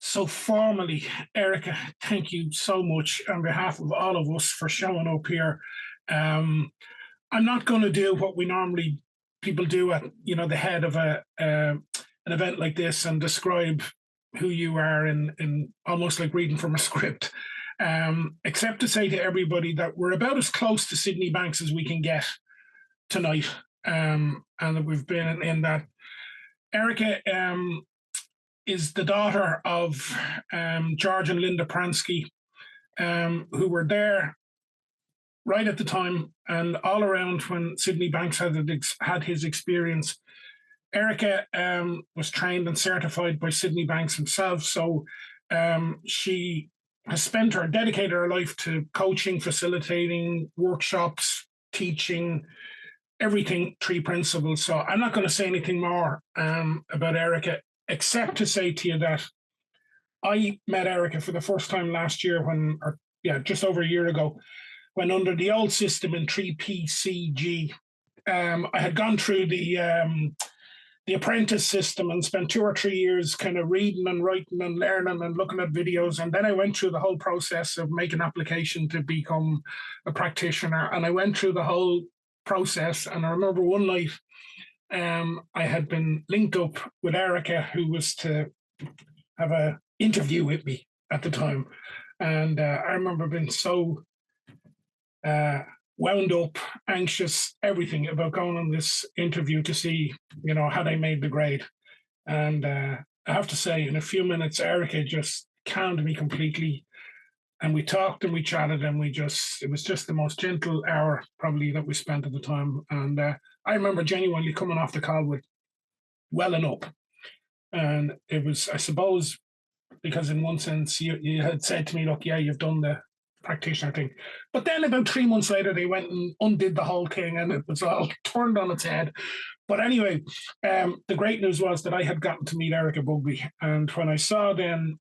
So formally, Erica, thank you so much on behalf of all of us for showing up here. Um, I'm not going to do what we normally people do at the head of an event like this and describe who you are in almost like reading from a script. Except to say to everybody that we're about as close to Sydney Banks as we can get tonight, and that we've been in that. Erica is the daughter of George and Linda Pransky, who were there right at the time and all around when Sydney Banks had his experience. Erica was trained and certified by Sydney Banks himself, so she has dedicated her life to coaching, facilitating, workshops, teaching, everything, three principles. So I'm not going to say anything more about Erica, except to say to you that I met Erica for the first time last year just over a year ago, when under the old system in 3PCG, I had gone through the apprentice system and spent 2 or 3 years kind of reading and writing and learning and looking at videos. And then I went through the whole process of making application to become a practitioner. And I went through the whole process. And I remember one night I had been linked up with Erica, who was to have an interview with me at the time. And I remember being so wound up, anxious, everything about going on this interview to see, had I made the grade. And I have to say, in a few minutes, Erica just calmed me completely. And we talked and we chatted and it was just the most gentle hour probably that we spent at the time. And I remember genuinely coming off the call with welling up. And it was, I suppose, because in one sense you had said to me, look, yeah, you've done the practitioner thing. But then about 3 months later, they went and undid the whole thing and it was all turned on its head. But anyway, the great news was that I had gotten to meet Erika Bugbee. And when I saw then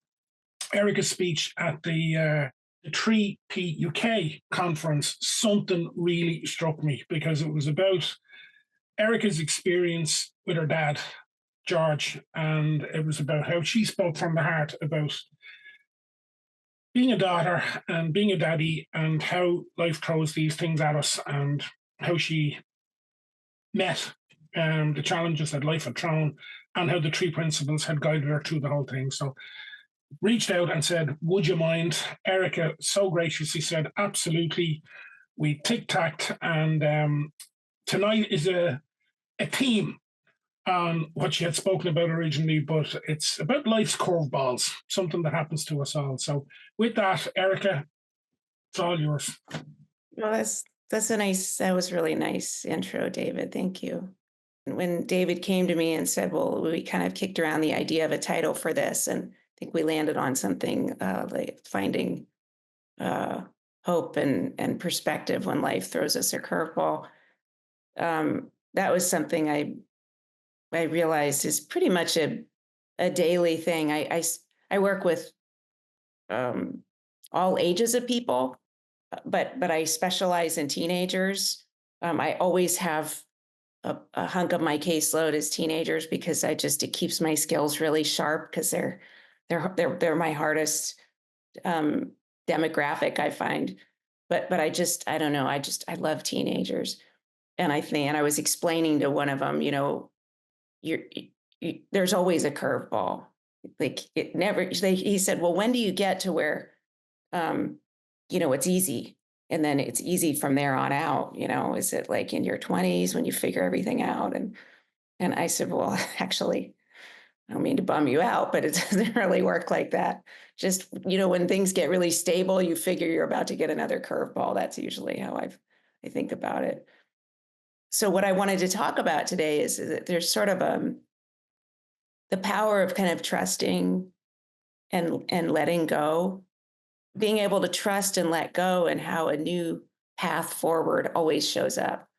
Erica's speech at the 3P UK conference, something really struck me because it was about Erica's experience with her dad, George, and it was about how she spoke from the heart about being a daughter and being a daddy and how life throws these things at us and how she met the challenges that life had thrown and how the three principles had guided her through the whole thing. So reached out and said, would you mind? Erica so graciously said, absolutely. We tic-tacked and tonight is a theme on what she had spoken about originally, but it's about life's curveballs, something that happens to us all. So with that, Erica, it's all yours. Well, that was really nice intro, David. Thank you. When David came to me and said, well, we kind of kicked around the idea of a title for this, and I think we landed on something like finding hope and perspective when life throws us a curveball. That was something I realized is pretty much a daily thing. I work with all ages of people, but I specialize in teenagers. I always have a hunk of my caseload is teenagers because it keeps my skills really sharp because they're my hardest demographic, I find. But I don't know. I love teenagers, and I was explaining to one of them, there's always a curveball. Like it never. He said, "Well, when do you get to where, it's easy, and then it's easy from there on out? Is it like in your 20s when you figure everything out?" And I said, "Well, actually, I don't mean to bum you out, but it doesn't really work like that. Just when things get really stable, you figure you're about to get another curveball. That's usually how I think about it." So what I wanted to talk about today is that there's sort of the power of kind of trusting and letting go, being able to trust and let go, and how a new path forward always shows up,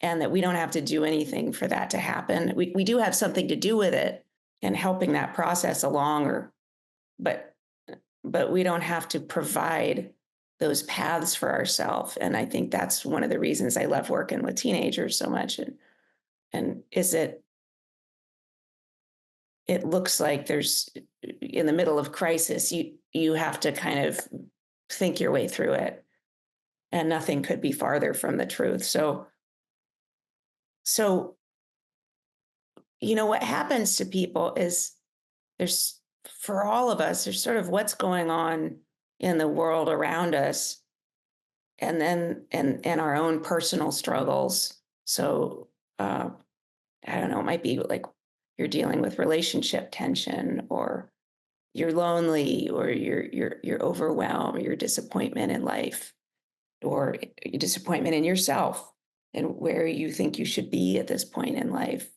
and that we don't have to do anything for that to happen. We do have something to do with it and helping that process along, but we don't have to provide those paths for ourselves. And I think that's one of the reasons I love working with teenagers so much. And is it it looks like there's in the middle of crisis, you have to kind of think your way through it, and nothing could be farther from the truth. So what happens to people is there's for all of us, there's sort of what's going on in the world around us, and then and our own personal struggles. So I don't know, it might be like you're dealing with relationship tension, or you're lonely, or you're overwhelmed, or your disappointment in life, or your disappointment in yourself and where you think you should be at this point in life,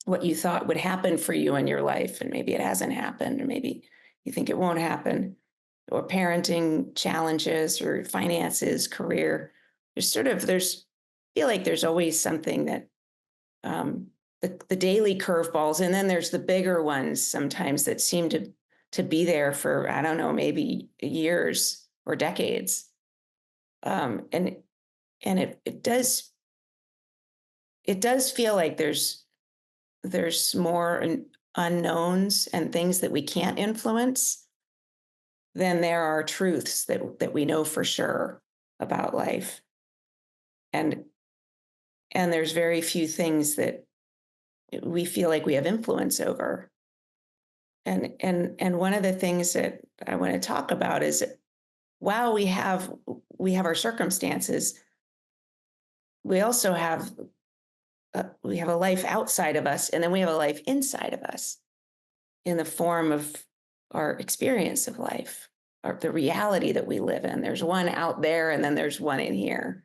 what you thought would happen for you in your life, and maybe it hasn't happened, or maybe you think it won't happen, or parenting challenges, or finances, career. There's I feel like there's always something that the daily curveballs, and then there's the bigger ones sometimes that seem to be there for, I don't know, maybe years or decades. And it does feel like there's more unknowns and things that we can't influence than there are truths that we know for sure about life. And there's very few things that we feel like we have influence over. And one of the things that I want to talk about is that while we have our circumstances, we also have we have a life outside of us, and then we have a life inside of us in the form of our experience of life, or the reality that we live in. There's one out there, and then there's one in here.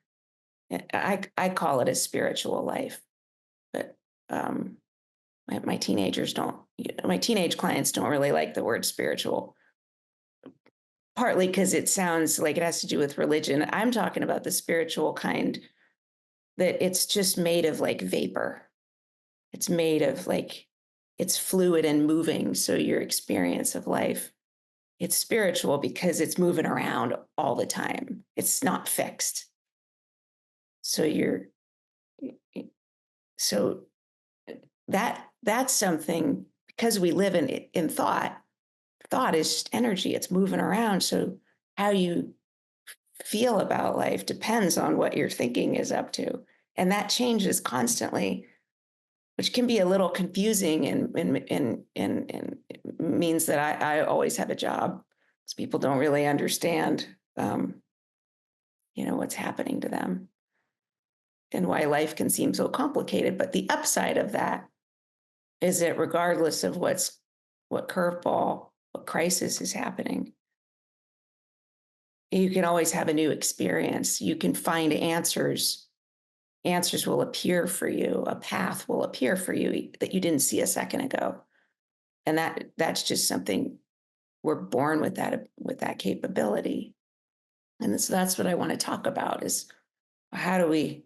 I call it a spiritual life, but my teenagers don't. My teenage clients don't really like the word spiritual, partly because it sounds like it has to do with religion. I'm talking about the spiritual kind, that it's just made of like vapor. It's made of like, it's fluid and moving. So your experience of life, it's spiritual because it's moving around all the time. It's not fixed. So so that's something, because we live in thought. Thought is just energy. It's moving around. So how you feel about life depends on what your thinking is up to. And that changes constantly, which can be a little confusing, and means that I always have a job, because people don't really understand, what's happening to them and why life can seem so complicated. But the upside of that is that regardless of what curveball, what crisis is happening, you can always have a new experience. You can find answers. Answers will appear for you. A path will appear for you that you didn't see a second ago. And that's just something, we're born with that capability. And so that's what I want to talk about, is how do we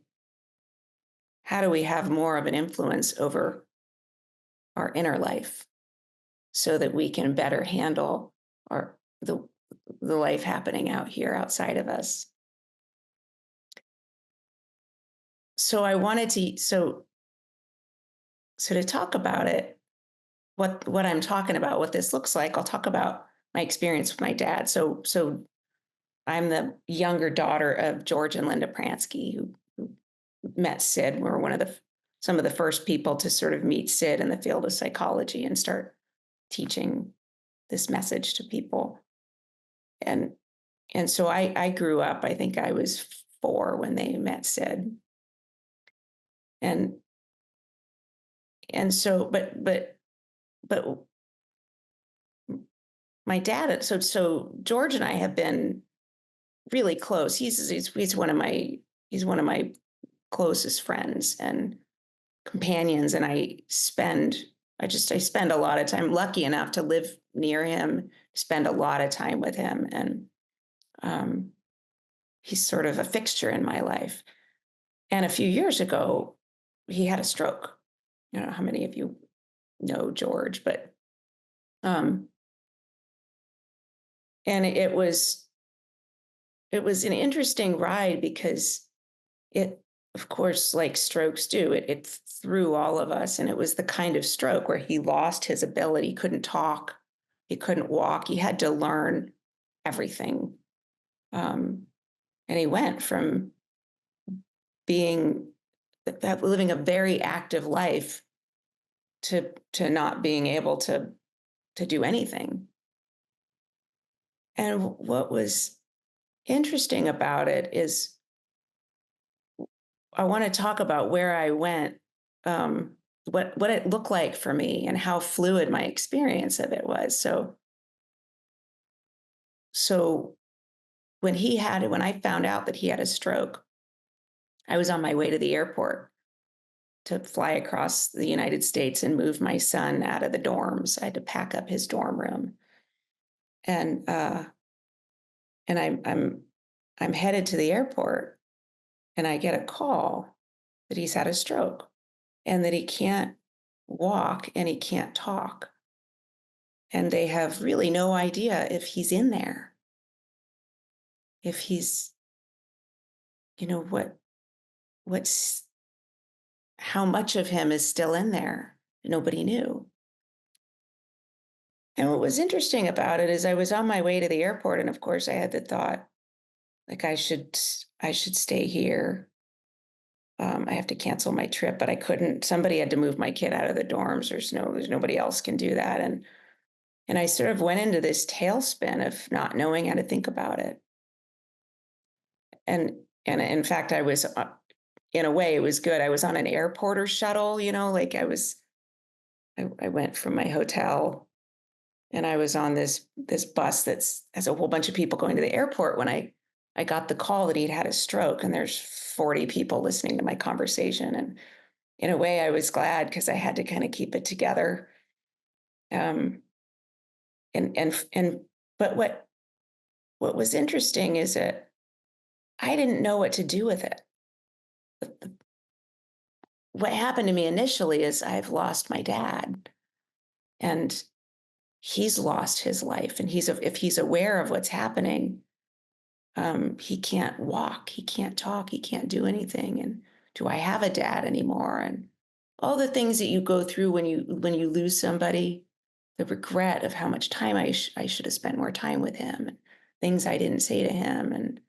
have more of an influence over our inner life, so that we can better handle the life happening out here outside of us. So I wanted to talk about it, what I'm talking about, what this looks like. I'll talk about my experience with my dad. So I'm the younger daughter of George and Linda Pransky, who met Sid. We're some of the first people to sort of meet Sid in the field of psychology and start teaching this message to people. And so I grew up, I think I was 4 when they met Sid. And so, but my dad, so George and I have been really close. He's one of my closest friends and companions. And I spend a lot of time, lucky enough to live near him, spend a lot of time with him. And he's sort of a fixture in my life. And a few years ago, he had a stroke. I don't know how many of you know George, but and it was an interesting ride, because of course, like strokes do, it threw all of us. And it was the kind of stroke where he lost his ability, he couldn't talk, he couldn't walk, he had to learn everything. Um, and he went from being living a very active life to not being able to do anything. And what was interesting about it is I want to talk about where I went, what it looked like for me, and how fluid my experience of it was. So when I found out that he had a stroke, I was on my way to the airport to fly across the United States and move my son out of the dorms. I had to pack up his dorm room, and and I'm headed to the airport, and I get a call that he's had a stroke and that he can't walk and he can't talk. And they have really no idea if he's in there, if he's, you know, what's, how much of him is still in there. Nobody knew. And what was interesting about it is I was on my way to the airport, and of course I had the thought, like, I should stay here. I have to cancel my trip, but I couldn't. Somebody had to move my kid out of the dorms. There's nobody else can do that. And I sort of went into this tailspin of not knowing how to think about it. And in fact, I was, in a way, it was good. I was on an airporter shuttle, like I went from my hotel, and I was on this bus has a whole bunch of people going to the airport when I got the call that he'd had a stroke, and there's 40 people listening to my conversation. And in a way, I was glad, because I had to kind of keep it together. Um, and but what was interesting is that I didn't know what to do with it. What happened to me initially is I've lost my dad, and he's lost his life, and if he's aware of what's happening, he can't walk, he can't talk, he can't do anything. And do I have a dad anymore? And all the things that you go through when you lose somebody, the regret of how much time I should have spent more time with him, and things I didn't say to him. And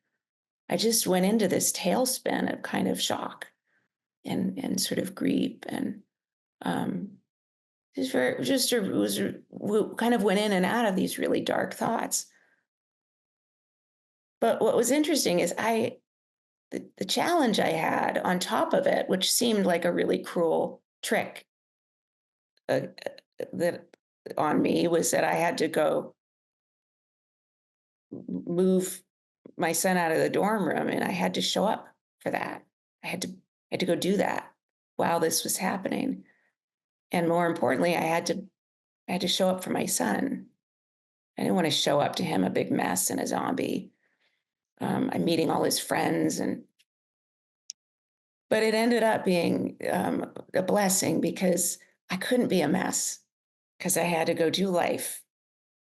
I just went into this tailspin of kind of shock and sort of grief. And um, we kind of went in and out of these really dark thoughts. But what was interesting is the challenge I had on top of it, which seemed like a really cruel trick, that on me, was that I had to go move my son out of the dorm room, and I had to show up for that. I had to go do that while this was happening. And more importantly, I had to show up for my son. I didn't want to show up to him a big mess and a zombie. I'm meeting all his friends, but it ended up being a blessing, because I couldn't be a mess, because I had to go do life.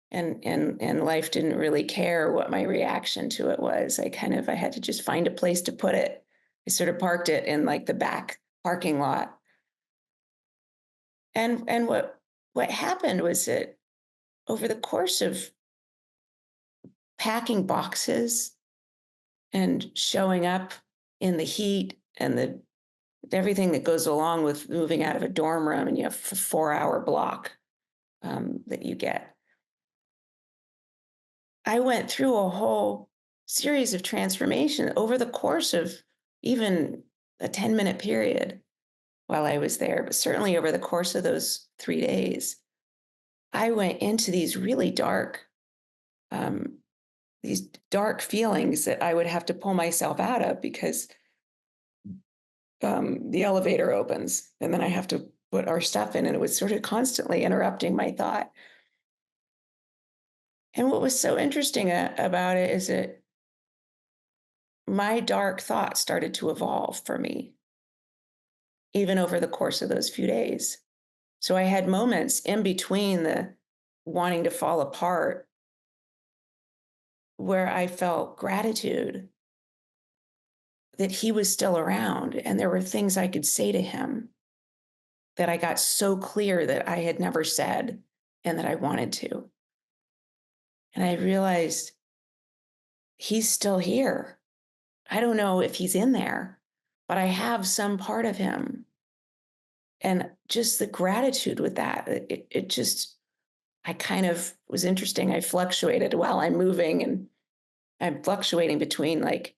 And life didn't really care what my reaction to it was. I had to just find a place to put it. I sort of parked it in like the back parking lot. And what happened was that over the course of packing boxes and showing up in the heat and everything that goes along with moving out of a dorm room, and you have a 4-hour block that you get, I went through a whole series of transformation over the course of even a 10-minute period while I was there, but certainly over the course of those 3 days. I went into um, these dark feelings that I would have to pull myself out of, because the elevator opens and then I have to put our stuff in, and it was sort of constantly interrupting my thought. And what was so interesting about it is that my dark thoughts started to evolve for me, even over the course of those few days. So I had moments in between the wanting to fall apart where I felt gratitude that he was still around and there were things I could say to him that I got so clear that I had never said and that I wanted to. And I realized he's still here. I don't know if he's in there, but I have some part of him. And just the gratitude with that, it just, I kind of was interesting. I fluctuated while I'm moving, and I'm fluctuating between like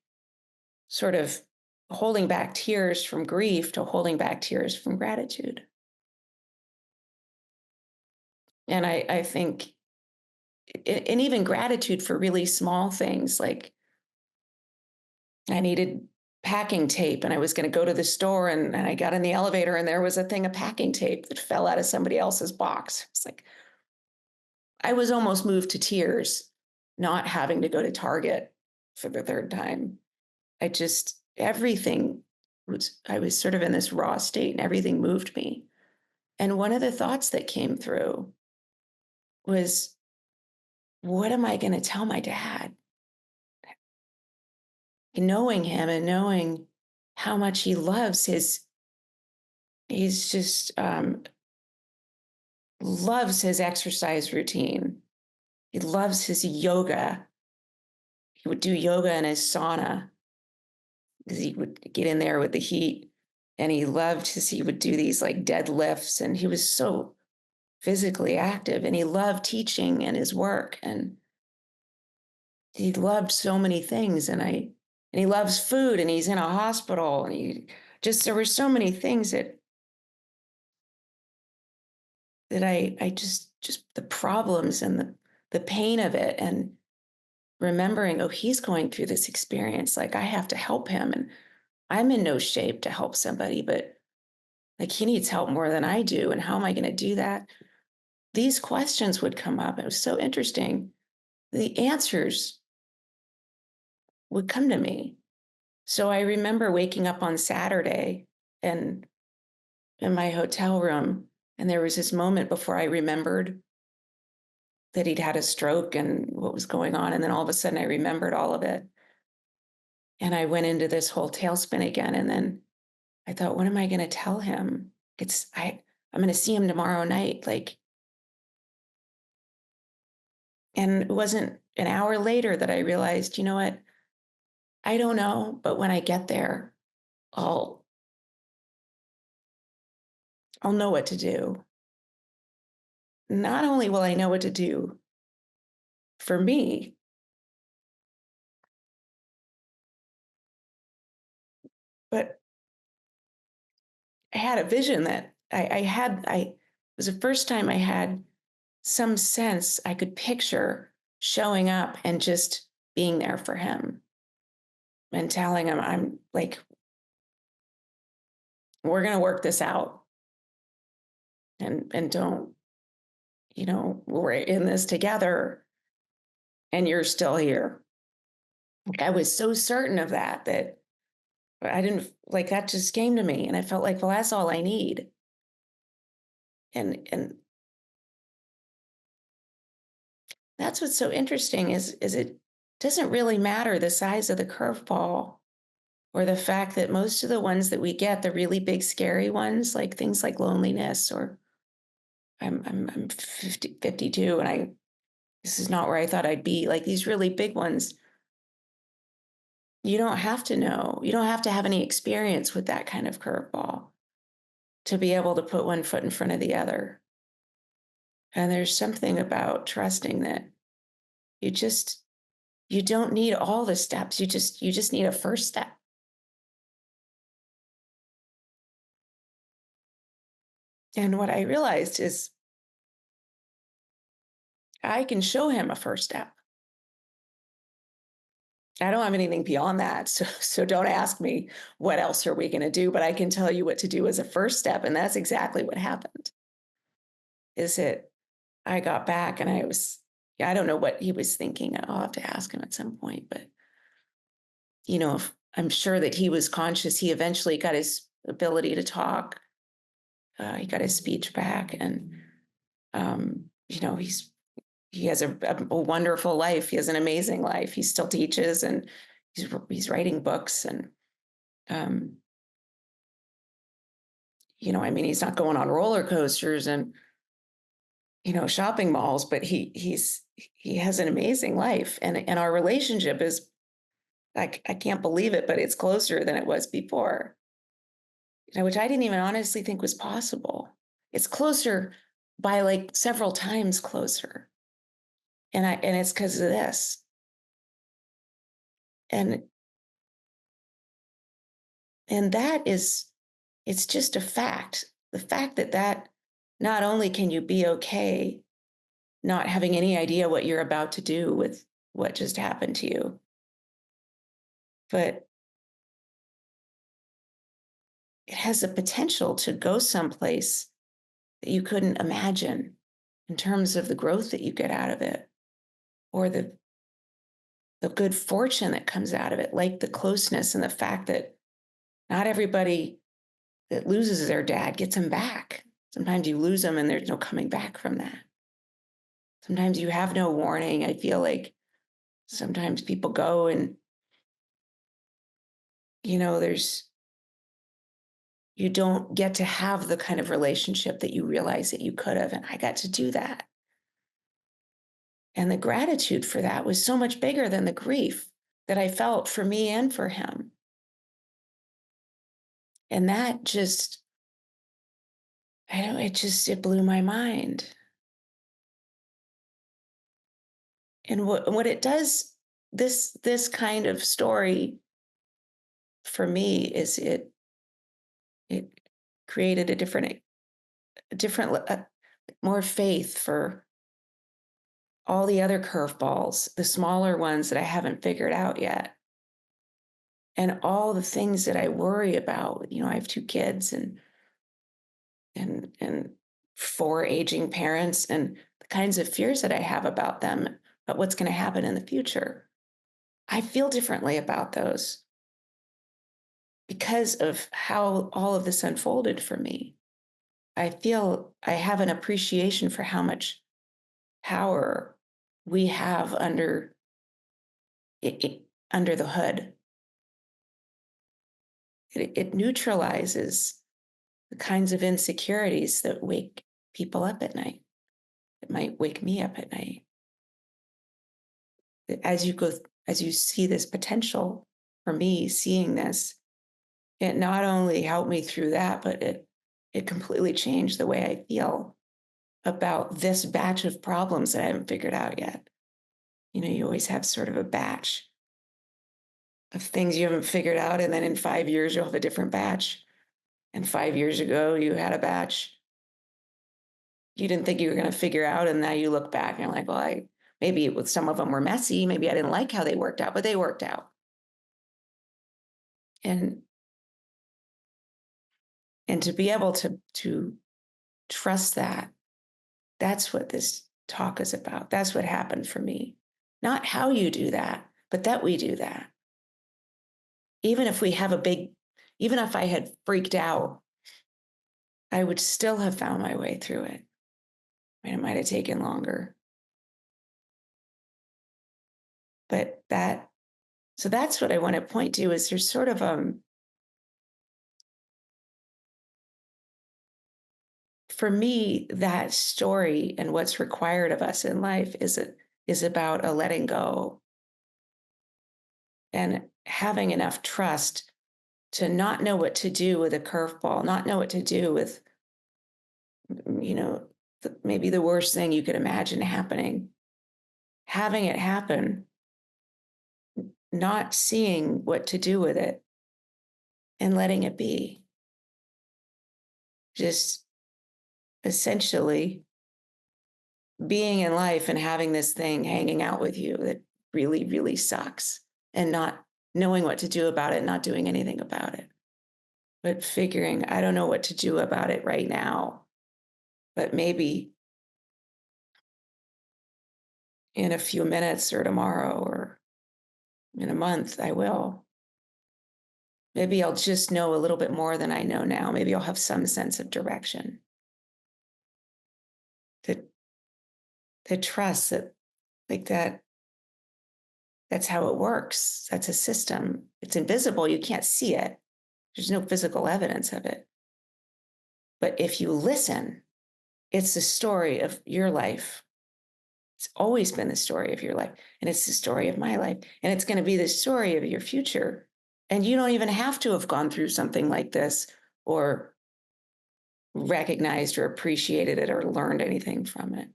sort of holding back tears from grief to holding back tears from gratitude. And I think, and even gratitude for really small things, like I needed packing tape and I was going to go to the store, and I got in the elevator and there was a thing of packing tape that fell out of somebody else's box. It's like, I was almost moved to tears not having to go to Target for the third time. Everything was, I was sort of in this raw state and everything moved me. And one of the thoughts that came through was, what am I going to tell my dad? Knowing him and knowing how much he loves he's just loves his exercise routine. He loves his yoga. He would do yoga in his sauna because he would get in there with the heat. And he loved he would do these like deadlifts, and he was so physically active, and he loved teaching and his work, and he loved so many things. And he loves food, and he's in a hospital, and there were so many things that I just the problems and the pain of it, and remembering, oh, he's going through this experience. Like, I have to help him, and I'm in no shape to help somebody, but like, he needs help more than I do. And how am I going to do that? These questions would come up. It was so interesting. The answers would come to me. So I remember waking up on Saturday and in my hotel room, and there was this moment before I remembered that he'd had a stroke and what was going on. And then all of a sudden I remembered all of it. And I went into this whole tailspin again. And then I thought, what am I going to tell him? I'm going to see him tomorrow night. Like, and it wasn't an hour later that I realized, you know what? I don't know, but when I get there, I'll know what to do. Not only will I know what to do for me, but I had a vision that it was the first time I had some sense I could picture showing up and just being there for him and telling him, I'm like, we're going to work this out, and don't, we're in this together and you're still here. Like, I was so certain of that I didn't, like, that just came to me, and I felt like, well, that's all I need. And that's what's so interesting is it doesn't really matter the size of the curveball, or the fact that most of the ones that we get, the really big scary ones, like things like loneliness, or I'm 52 and this is not where I thought I'd be, like these really big ones. You don't have to know. You don't have to have any experience with that kind of curveball to be able to put one foot in front of the other. And there's something about trusting that you don't need all the steps. You just need a first step. And what I realized is I can show him a first step. I don't have anything beyond that. So don't ask me what else are we going to do, but I can tell you what to do as a first step. And that's exactly what happened. Is it, I got back and I don't know what he was thinking. I'll have to ask him at some point, but I'm sure that he was conscious. He eventually got his ability to talk. He got his speech back, and he has a wonderful life. He has an amazing life. He still teaches, and he's writing books, and Um, I mean, he's not going on roller coasters and, shopping malls, but he has an amazing life. And our relationship is, I can't believe it, but it's closer than it was before, which I didn't even honestly think was possible. It's closer by like several times closer. And it's because of this. And that is, it's just a fact. The fact that not only can you be okay not having any idea what you're about to do with what just happened to you, but it has the potential to go someplace that you couldn't imagine in terms of the growth that you get out of it, or the good fortune that comes out of it, like the closeness and the fact that not everybody that loses their dad gets him back. Sometimes you lose them and there's no coming back from that. Sometimes you have no warning. I feel like sometimes people go and, there's, you don't get to have the kind of relationship that you realize that you could have. And I got to do that. And the gratitude for that was so much bigger than the grief that I felt for me and for him. And that just, it blew my mind. And what it does, this kind of story for me is it created a different more faith for all the other curveballs, the smaller ones that I haven't figured out yet. And all the things that I worry about. I have 2 kids and 4 aging parents, and the kinds of fears that I have about them, about what's going to happen in the future. I feel differently about those because of how all of this unfolded for me. I feel I have an appreciation for how much power we have under under the hood. It neutralizes the kinds of insecurities that wake people up at night. It might wake me up at night. As you see this potential for me, seeing this, it not only helped me through that, but it completely changed the way I feel about this batch of problems that I haven't figured out yet. You always have sort of a batch of things you haven't figured out, and then in 5 years you'll have a different batch. And 5 years ago you had a batch you didn't think you were going to figure out, and now you look back and you're like, well, maybe with some of them were messy, maybe I didn't like how they worked out, but they worked out. And to be able to trust that, that's what this talk is about. That's what happened for me. Not how you do that, but that we do that. Even if I had freaked out, I would still have found my way through it. I mean, it might have taken longer. But that's what I want to point to, is there's sort of for me, that story and what's required of us in life is about a letting go and having enough trust to not know what to do with a curveball, not know what to do with, maybe the worst thing you could imagine happening, having it happen, not seeing what to do with it, and letting it be. Just essentially being in life and having this thing hanging out with you that really, really sucks, and not knowing what to do about it, not doing anything about it, but figuring, I don't know what to do about it right now, but maybe in a few minutes or tomorrow or in a month, I will. Maybe I'll just know a little bit more than I know now. Maybe I'll have some sense of direction. To trust that, like that's how it works. That's a system. It's invisible. You can't see it. There's no physical evidence of it. But if you listen, it's the story of your life. It's always been the story of your life. And it's the story of my life. And it's going to be the story of your future. And you don't even have to have gone through something like this or recognized or appreciated it or learned anything from it.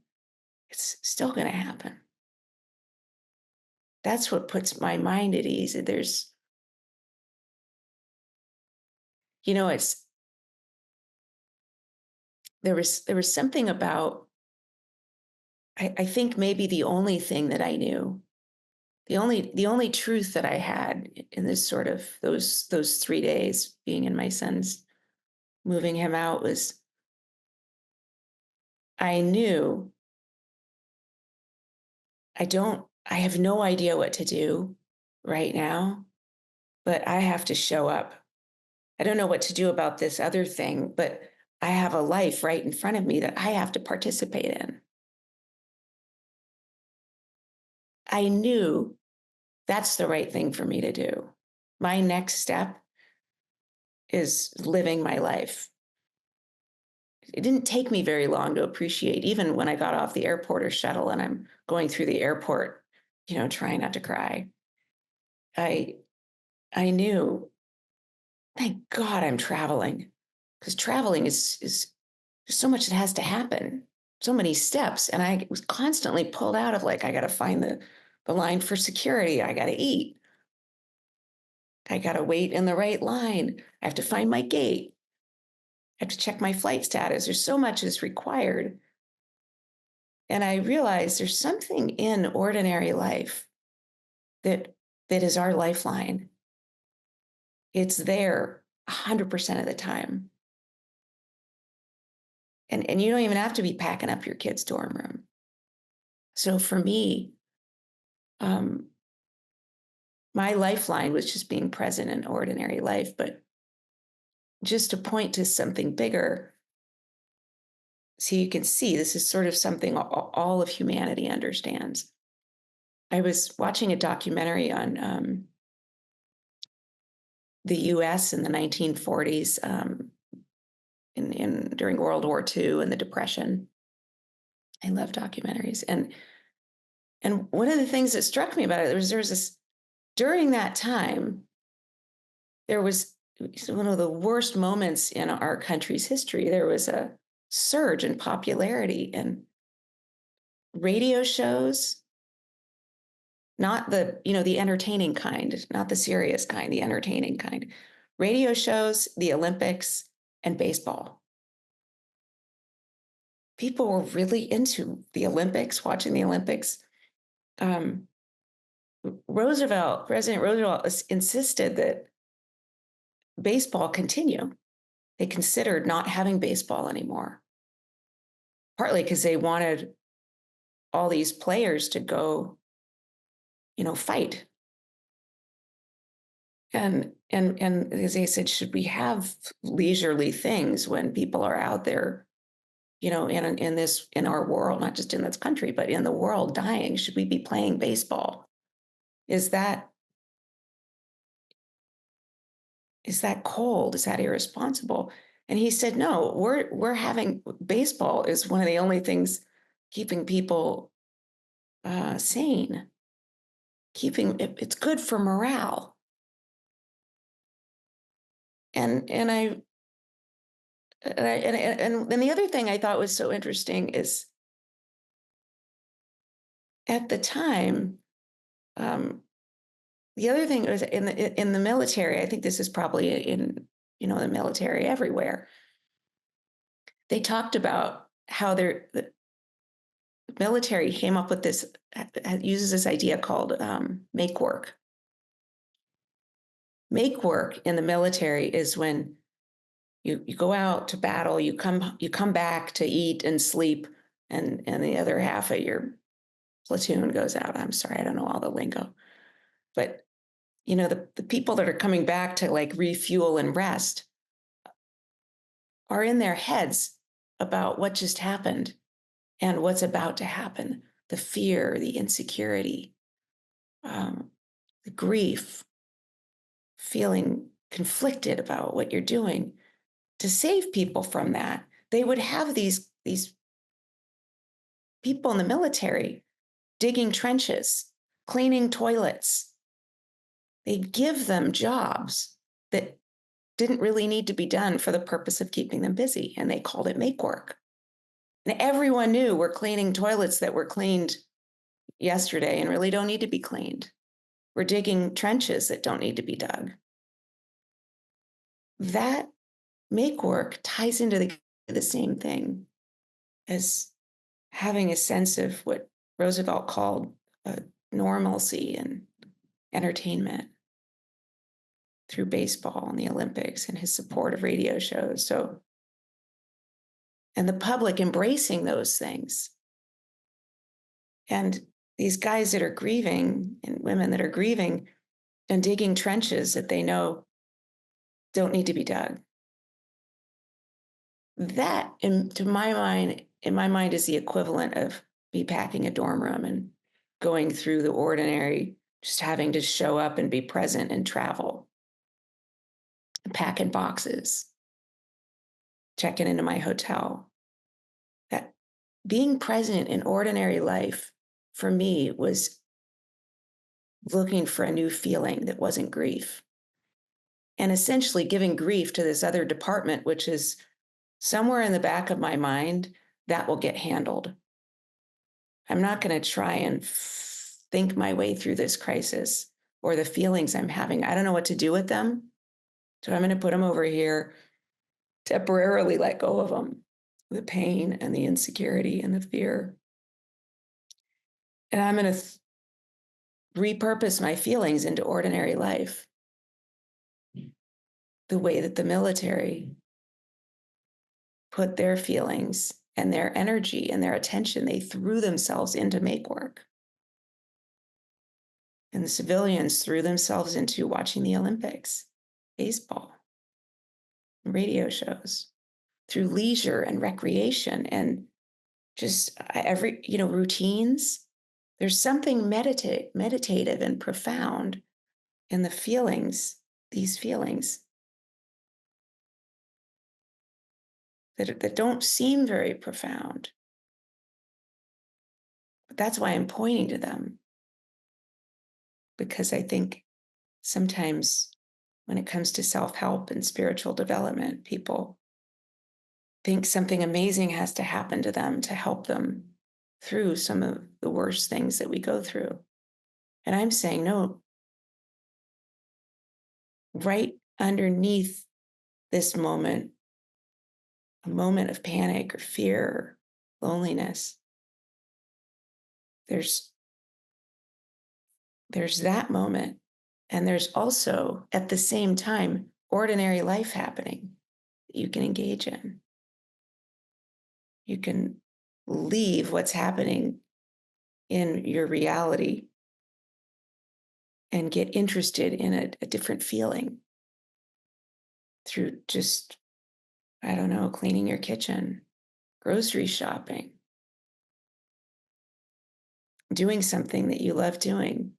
It's still going to happen. That's what puts my mind at ease. There's, it's there was something about, I think maybe the only thing that I knew, the only truth that I had in this sort of those 3 days being in my son's, moving him out, was I knew I have no idea what to do right now, but I have to show up. I don't know what to do about this other thing, but I have a life right in front of me that I have to participate in. I knew that's the right thing for me to do. My next step is living my life. It didn't take me very long to appreciate, even when I got off the airport or shuttle and I'm going through the airport, trying not to cry. I I knew, thank God I'm traveling, because traveling is there's so much that has to happen, so many steps, and I was constantly pulled out of, like, I got to find the line for security, I got to eat, I got to wait in the right line, I have to find my gate, I have to check my flight status. There's so much is required. And I realized there's something in ordinary life that is our lifeline. It's there 100% of the time. And you don't even have to be packing up your kid's dorm room. So for me, um, my lifeline was just being present in ordinary life, but just to point to something bigger, so you can see this is sort of something all of humanity understands. I was watching a documentary on the U.S. in the 1940s, during World War II and the Depression. I love documentaries, and one of the things that struck me about it was there was this, during that time, there was one of the worst moments in our country's history. There was a surge in popularity in radio shows, not the entertaining kind, not the serious kind, the entertaining kind. Radio shows, the Olympics, and baseball. People were really into the Olympics, watching the Olympics. Um, President Roosevelt insisted that baseball continue. They considered not having baseball anymore, partly because they wanted all these players to go, fight. And as they said, should we have leisurely things when people are out there, in our world, not just in this country, but in the world, dying? Should we be playing baseball? Is that cold? Is that irresponsible? And he said, no, we're having, baseball is one of the only things keeping people sane. It's good for morale. And then the other thing I thought was so interesting is, at the time, the other thing was in the military. I think this is probably in the military everywhere. They talked about how the military came up with this, uses this idea called make work. Make work in the military is when you go out to battle, you come back to eat and sleep, and the other half of your platoon goes out. I'm sorry, I don't know all the lingo, but the people that are coming back to, like, refuel and rest are in their heads about what just happened and what's about to happen. The fear, the insecurity, the grief, feeling conflicted about what you're doing to save people from that. They would have these people in the military digging trenches, cleaning toilets. They'd give them jobs that didn't really need to be done for the purpose of keeping them busy, and they called it make work. And everyone knew we're cleaning toilets that were cleaned yesterday and really don't need to be cleaned. We're digging trenches that don't need to be dug. That make work ties into the same thing as having a sense of what Roosevelt called normalcy and entertainment through baseball and the Olympics and his support of radio shows. So, and the public embracing those things. And these guys that are grieving and women that are grieving and digging trenches that they know don't need to be dug. That, in my mind, is the equivalent of me packing a dorm room and going through the ordinary, just having to show up and be present and travel, packing boxes, checking into my hotel. That being present in ordinary life for me was looking for a new feeling that wasn't grief, and essentially giving grief to this other department, which is somewhere in the back of my mind that will get handled. I'm not going to try and think my way through this crisis or the feelings I'm having. I don't know what to do with them. So I'm going to put them over here, temporarily let go of them, the pain and the insecurity and the fear. And I'm going to repurpose my feelings into ordinary life, the way that the military put their feelings and their energy and their attention, they threw themselves into make work. And the civilians threw themselves into watching the Olympics, baseball, radio shows, through leisure and recreation and just routines. There's something meditative and profound in the feelings, these feelings that don't seem very profound. But that's why I'm pointing to them. Because I think sometimes when it comes to self-help and spiritual development, people think something amazing has to happen to them to help them through some of the worst things that we go through. And I'm saying, no, right underneath this moment, a moment of panic or fear, or loneliness, there's that moment. And there's also, at the same time, ordinary life happening that you can engage in. You can leave what's happening in your reality and get interested in a different feeling through just, I don't know, cleaning your kitchen, grocery shopping, doing something that you love doing.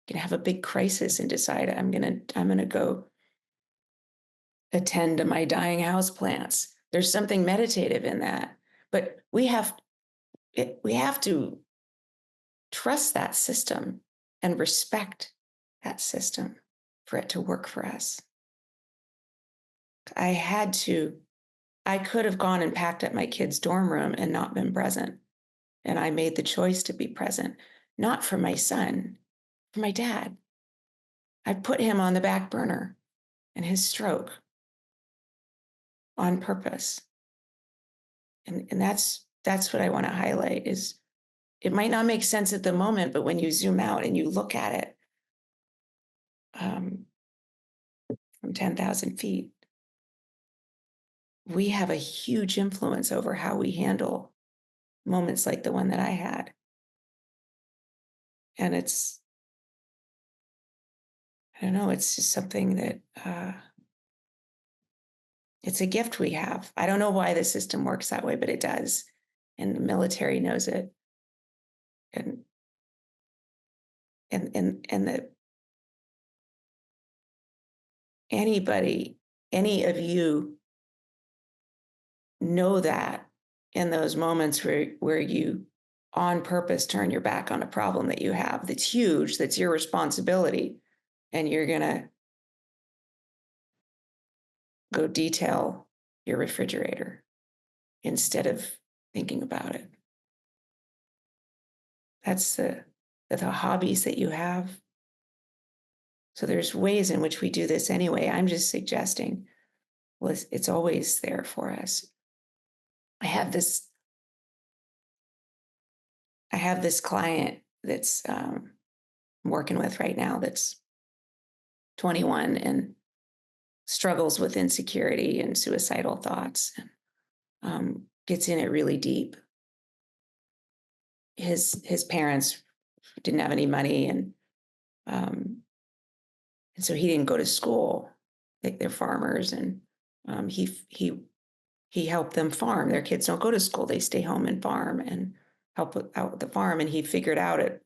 You can have a big crisis and decide, I'm gonna go attend to my dying houseplants. There's something meditative in that. But we have to trust that system and respect that system for it to work for us. I could have gone and packed up my kid's dorm room and not been present. And I made the choice to be present, not for my son, for my dad. I put him on the back burner and his stroke on purpose. And that's what I want to highlight is it might not make sense at the moment, but when you zoom out and you look at it from 10,000 feet, we have a huge influence over how we handle moments like the one that I had. And it's, I don't know, it's just something that, it's a gift we have. I don't know why the system works that way, but it does. And the military knows it. And the anybody, any of you know that in those moments where you on purpose turn your back on a problem that you have that's huge, that's your responsibility, and you're going to go detail your refrigerator instead of thinking about it. That's the hobbies that you have. So there's ways in which we do this anyway. I'm just suggesting, well, it's always there for us. I have this client that's I'm working with right now that's 21 and struggles with insecurity and suicidal thoughts. Gets in it really deep. His parents didn't have any money, and so he didn't go to school. Like, they're farmers, and he helped them farm. Their kids don't go to school; they stay home and farm and help out with the farm. And he figured out at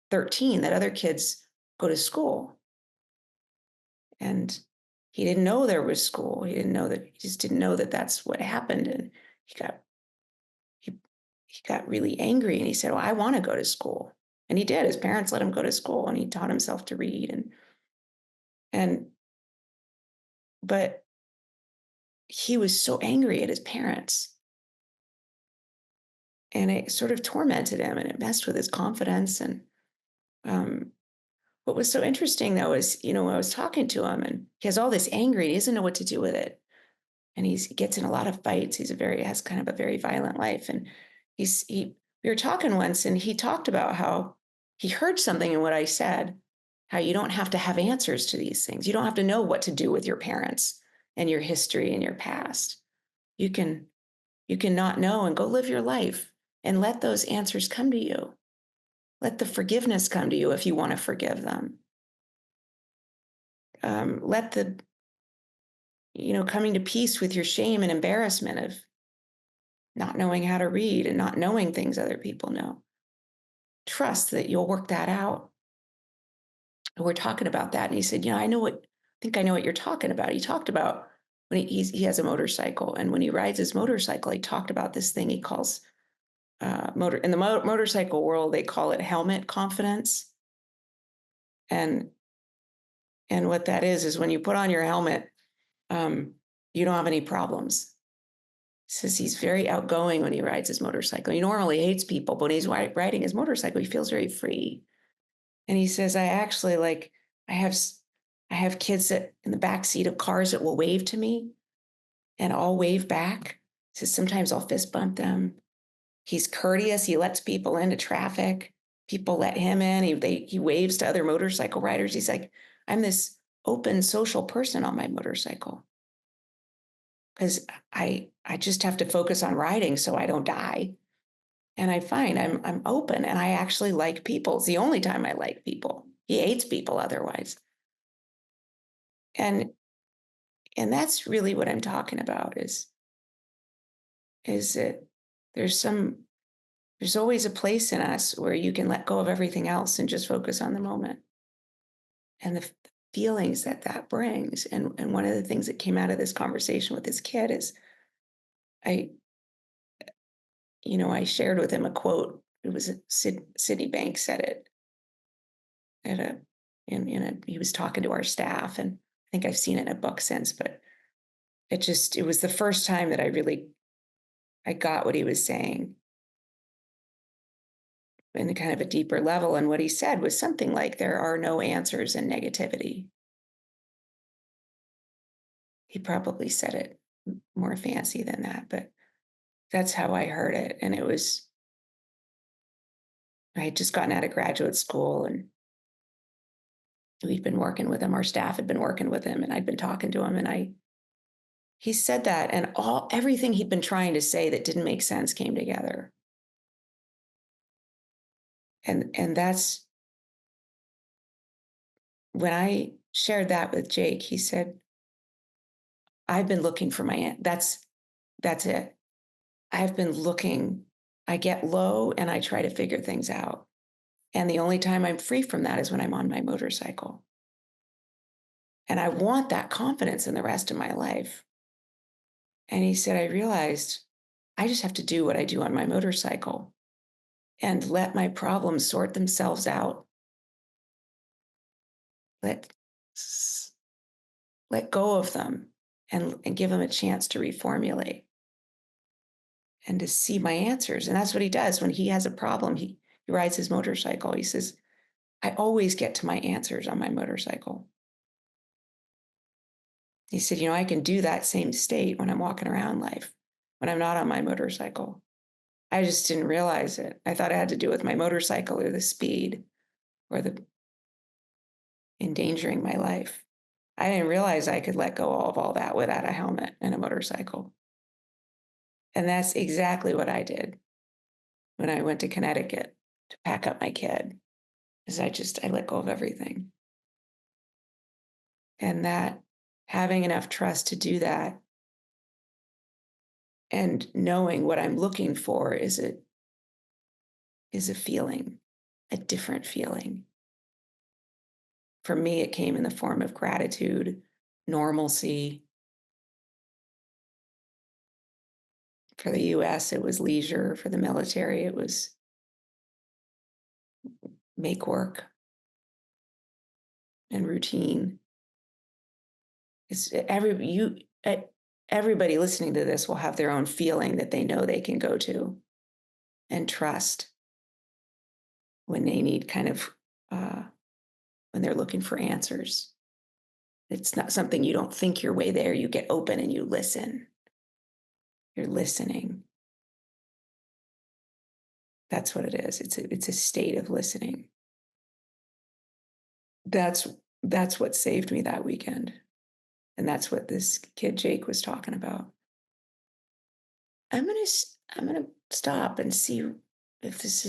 13 that other kids go to school, and he didn't know there was school. He didn't know that. He just didn't know that that's what happened. And he got really angry, and he said, "Well, I want to go to school." And he did. His parents let him go to school, and he taught himself to read. And but he was so angry at his parents, and it sort of tormented him, and it messed with his confidence. And um, what was so interesting, though, is, when I was talking to him, and he has all this anger, and he doesn't know what to do with it, and he gets in a lot of fights. Has kind of a very violent life, and we were talking once, and he talked about how he heard something in what I said, how you don't have to have answers to these things. You don't have to know what to do with your parents and your history and your past. You can not know and go live your life and let those answers come to you. Let the forgiveness come to you if you want to forgive them. Let the, coming to peace with your shame and embarrassment of not knowing how to read and not knowing things other people know. Trust that you'll work that out. And we're talking about that. And he said, I think I know what you're talking about. He talked about when he has a motorcycle. And when he rides his motorcycle, he talked about this thing he calls in the motorcycle world, they call it helmet confidence. And what that is when you put on your helmet, you don't have any problems. He says he's very outgoing when he rides his motorcycle. He normally hates people, but when he's riding his motorcycle, he feels very free. And he says, I actually I have kids that in the back seat of cars that will wave to me, and I'll wave back. He says sometimes I'll fist bump them. He's courteous. He lets people into traffic. People let him in. He waves to other motorcycle riders. He's like, I'm this open social person on my motorcycle because I just have to focus on riding so I don't die. And I find I'm open, and I actually like people. It's the only time I like people. He hates people otherwise. And that's really what I'm talking about is that there's always a place in us where you can let go of everything else and just focus on the moment and the feelings that brings. And one of the things that came out of this conversation with this kid is I shared with him a quote. It was Citibank said it he was talking to our staff, and I think I've seen it in a book since, but it was the first time that I got what he was saying in a kind of a deeper level. And what he said was something like, there are no answers in negativity. He probably said it more fancy than that, but that's how I heard it. And I had just gotten out of graduate school, and we'd been working with him. Our staff had been working with him, and I'd been talking to him, and he said that, and everything he'd been trying to say that didn't make sense came together. And that's when I shared that with Jake. He said, I've been looking for that's it. I've been looking. I get low and I try to figure things out. And the only time I'm free from that is when I'm on my motorcycle. And I want that confidence in the rest of my life. And he said, I realized I just have to do what I do on my motorcycle and let my problems sort themselves out. Let, let go of them and give them a chance to reformulate and to see my answers. And that's what he does when he has a problem. He rides his motorcycle. He says, I always get to my answers on my motorcycle. He said, I can do that same state when I'm walking around life, when I'm not on my motorcycle. I just didn't realize it. I thought it had to do with my motorcycle or the speed or the endangering my life. I didn't realize I could let go of all that without a helmet and a motorcycle. And that's exactly what I did when I went to Connecticut to pack up my kid, is I let go of everything. And that having enough trust to do that and knowing what I'm looking for is a feeling, a different feeling. For me, it came in the form of gratitude, normalcy. For the US, it was leisure. For the military, it was make work and routine. Everybody listening to this will have their own feeling that they know they can go to and trust when they need when they're looking for answers. It's not something you don't think your way there. You get open and you listen. You're listening. That's what it is. It's a state of listening. That's what saved me that weekend. And that's what this kid Jake was talking about. I'm gonna stop and see if this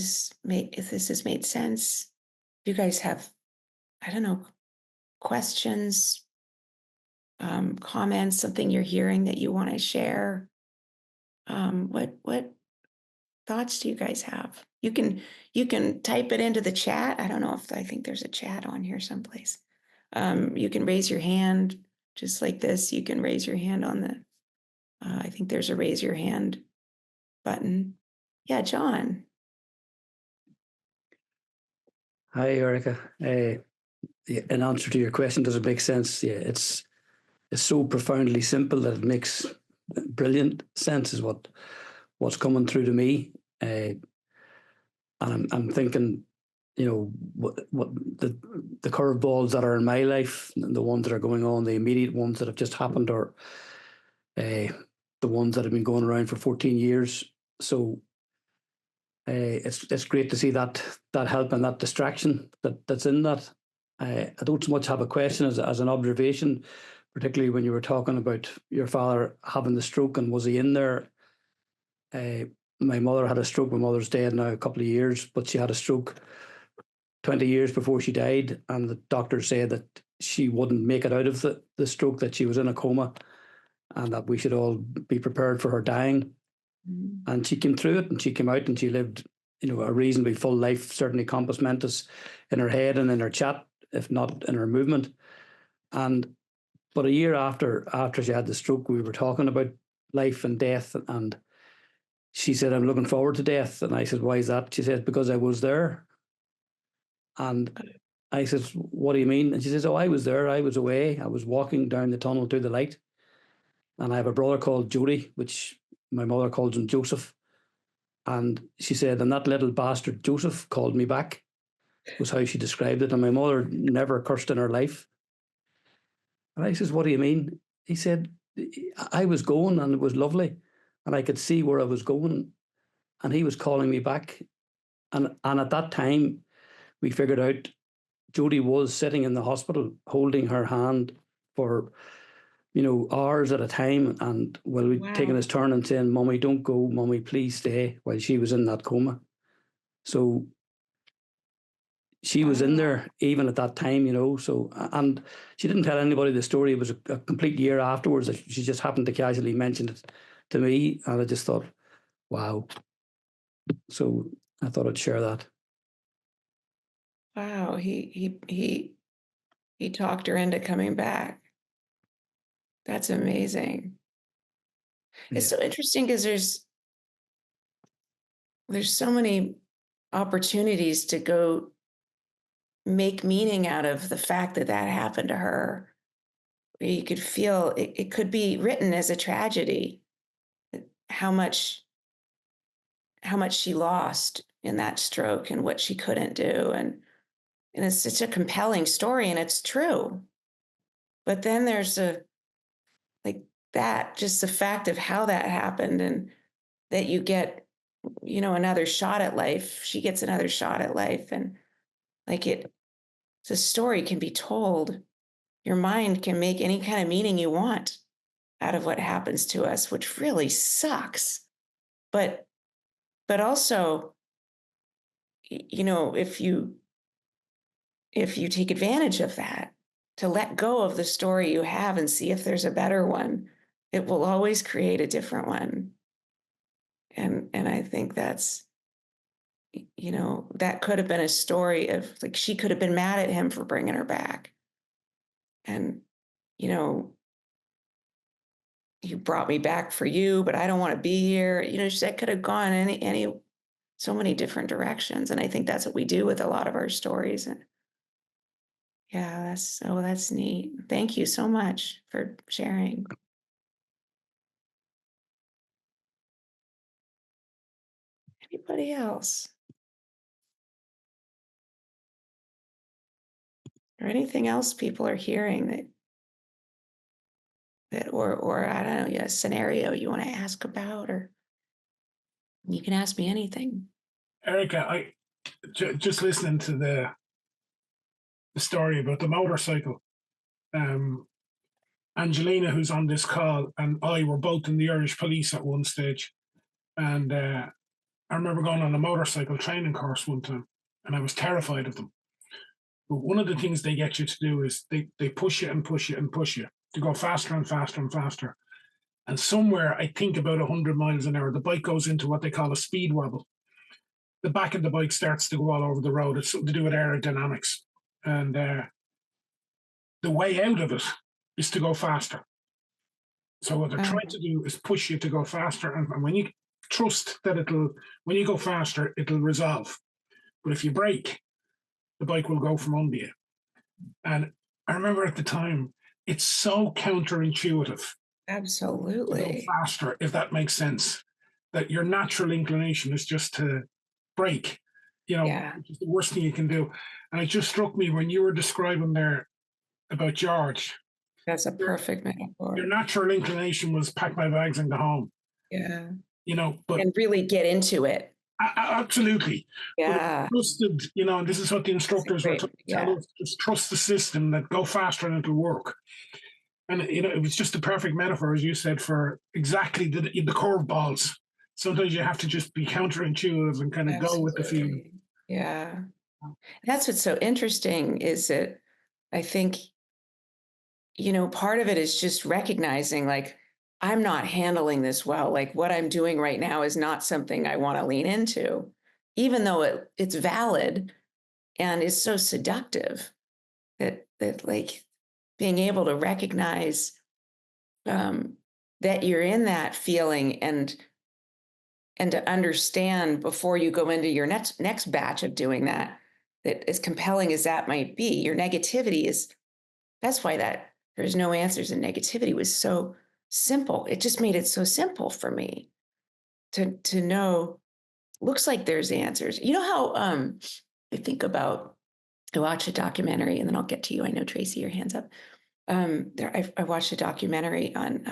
has made sense. If you guys have, I don't know, questions, comments, something you're hearing that you want to share. What thoughts do you guys have? You can type it into the chat. I think there's a chat on here someplace. You can raise your hand just like this. You can raise your hand on the, I think there's a raise your hand button. Yeah, John. Hi, Erica. In answer to your question, does it make sense? Yeah, it's so profoundly simple that it makes brilliant sense. Is what's coming through to me, and I'm thinking, what the curveballs that are in my life, the ones that are going on, the immediate ones that have just happened, or the ones that have been going around for 14 years. So it's great to see that help and that distraction that's in that. I don't so much have a question as an observation, particularly when you were talking about your father having the stroke and was he in there? My mother had a stroke. My mother's dead now a couple of years, but she had a stroke 20 years before she died, and the doctor said that she wouldn't make it out of the stroke, that she was in a coma, and that we should all be prepared for her dying. Mm-hmm. And she came through it, and she came out, and she lived, a reasonably full life, certainly compos mentis in her head and in her chat, if not in her movement. But a year after she had the stroke, we were talking about life and death, and she said, I'm looking forward to death. And I said, why is that? She said, because I was there. And I said, what do you mean? And she says, oh, I was there. I was away. I was walking down the tunnel to the light. And I have a brother called Jody, which my mother calls him Joseph. And she said, and that little bastard Joseph called me back, was how she described it. And my mother never cursed in her life. And I says, what do you mean? He said, I was going and it was lovely. And I could see where I was going. And he was calling me back. And at that time, we figured out Jody was sitting in the hospital holding her hand for, hours at a time. And taking his turn and saying, Mummy, don't go. Mummy, please stay, while she was in that coma. So she was in there even at that time, so, and she didn't tell anybody the story. It was a complete year afterwards that she just happened to casually mention it to me. And I just thought, wow. So I thought I'd share that. Wow. He He talked her into coming back. That's amazing. It's Yeah. so interesting because there's so many opportunities to go make meaning out of the fact that that happened to her. You could feel it could be written as a tragedy, how much how much she lost in that stroke and what she couldn't do. And it's such a compelling story and it's true. But then there's a like that, just the fact of how that happened and that you get, another shot at life. She gets another shot at life. And like the story can be told. Your mind can make any kind of meaning you want out of what happens to us, which really sucks. But also, if you take advantage of that, to let go of the story you have and see if there's a better one, it will always create a different one. And I think that's, that could have been a story of like she could have been mad at him for bringing her back. And, you know, you brought me back for you, but I don't want to be here. That could have gone any so many different directions. And I think that's what we do with a lot of our stories. And yeah, that's neat. Thank you so much for sharing. Anybody else? Or anything else people are hearing or I don't know, yeah, scenario you want to ask about, or you can ask me anything. Erica, just listening to the story about the motorcycle. Um, Angelina, who's on this call, and I were both in the Irish police at one stage. And I remember going on a motorcycle training course one time, and I was terrified of them. But one of the things they get you to do is they push you and push you and push you to go faster and faster and faster. And somewhere, I think about 100 miles an hour, the bike goes into what they call a speed wobble. The back of the bike starts to go all over the road. It's something to do with aerodynamics. And the way out of it is to go faster. So what they're trying to do is push you to go faster. And when you trust that when you go faster, it'll resolve. But if you brake, the bike will go from under you. And I remember at the time, it's so counterintuitive to go Absolutely. faster, if that makes sense, that your natural inclination is just to brake, Yeah, which is the worst thing you can do. And it just struck me when you were describing there about George, that's a your, perfect your metaphor. natural inclination was pack my bags and go home, Yeah. but And really get into it. absolutely. But if Yeah. you trusted, and this is what the That's a instructors were great, telling yeah. us, just trust the system, that go faster and it'll work. And it was just a perfect metaphor, as you said, for exactly the curveballs. Sometimes you have to just be counterintuitive and kind of go with the feeling. Absolutely. Yeah. That's what's so interesting is that I think, part of it is just recognizing like, I'm not handling this well. Like what I'm doing right now is not something I want to lean into, even though it's valid and it's so seductive that like being able to recognize um, that you're in that feeling and to understand before you go into your next batch of doing that, that as compelling as that might be, your negativity is, that's why that there's no answers in negativity was so simple. It just made it so simple for me to know, looks like there's answers. You know how I think about, I watch a documentary and then I'll get to you. I know Tracy, your hands up. I watched a documentary on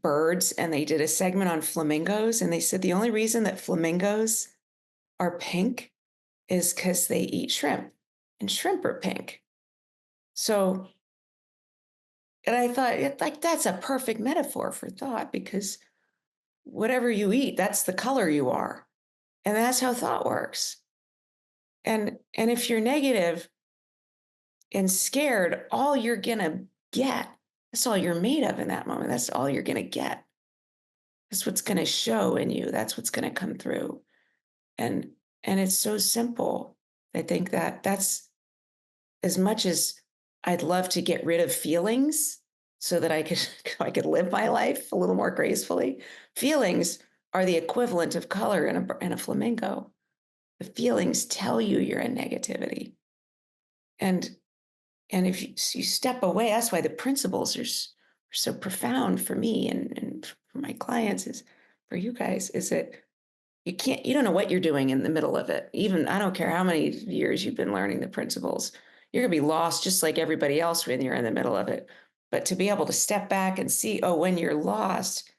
birds and they did a segment on flamingos and they said the only reason that flamingos are pink is because they eat shrimp and shrimp are pink. So, and I thought like that's a perfect metaphor for thought because whatever you eat, that's the color you are. And that's how thought works. And if you're negative and scared, all you're gonna get, that's all you're made of in that moment. That's all you're gonna get. That's what's gonna show in you. That's what's gonna come through. And and it's so simple. I think that's as much as I'd love to get rid of feelings so that I could I could live my life a little more gracefully, feelings are the equivalent of color in a flamingo. The feelings tell you you're in negativity. And if you step away, that's why the principles are so profound for me and for my clients, is for you guys, is that you don't know what you're doing in the middle of it. Even, I don't care how many years you've been learning the principles, you're going to be lost just like everybody else when you're in the middle of it. But to be able to step back and see, oh, when you're lost,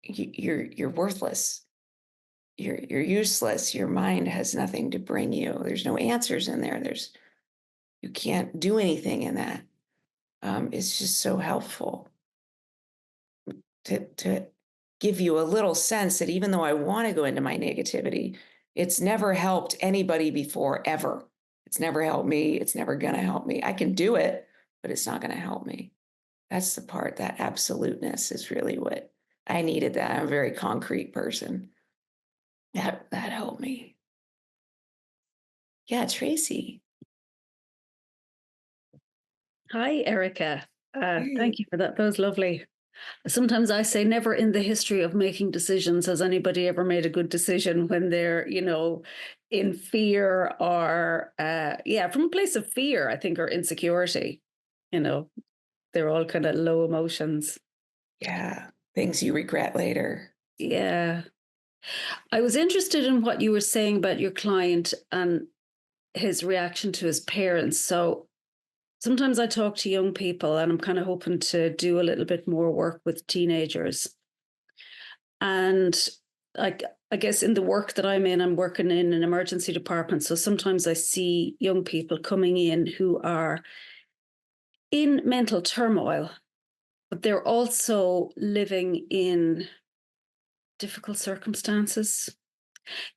you're worthless. You're useless. Your mind has nothing to bring you. There's no answers in there. You can't do anything in that. It's just so helpful to give you a little sense that even though I want to go into my negativity, it's never helped anybody before, ever. It's never helped me. It's never going to help me. I can do it, but it's not going to help me. That's the part, that absoluteness is really what I needed. That I'm a very concrete person. That helped me. Yeah, Tracy. Hi, Erica. Hey. Thank you for that. That was lovely. Sometimes I say, never in the history of making decisions has anybody ever made a good decision when they're, in fear or, from a place of fear, I think, or insecurity. They're all kind of low emotions. Yeah, things you regret later. Yeah. I was interested in what you were saying about your client and his reaction to his parents. So sometimes I talk to young people and I'm kind of hoping to do a little bit more work with teenagers. And I guess in the work that I'm in, I'm working in an emergency department. So sometimes I see young people coming in who are in mental turmoil, but they're also living in difficult circumstances,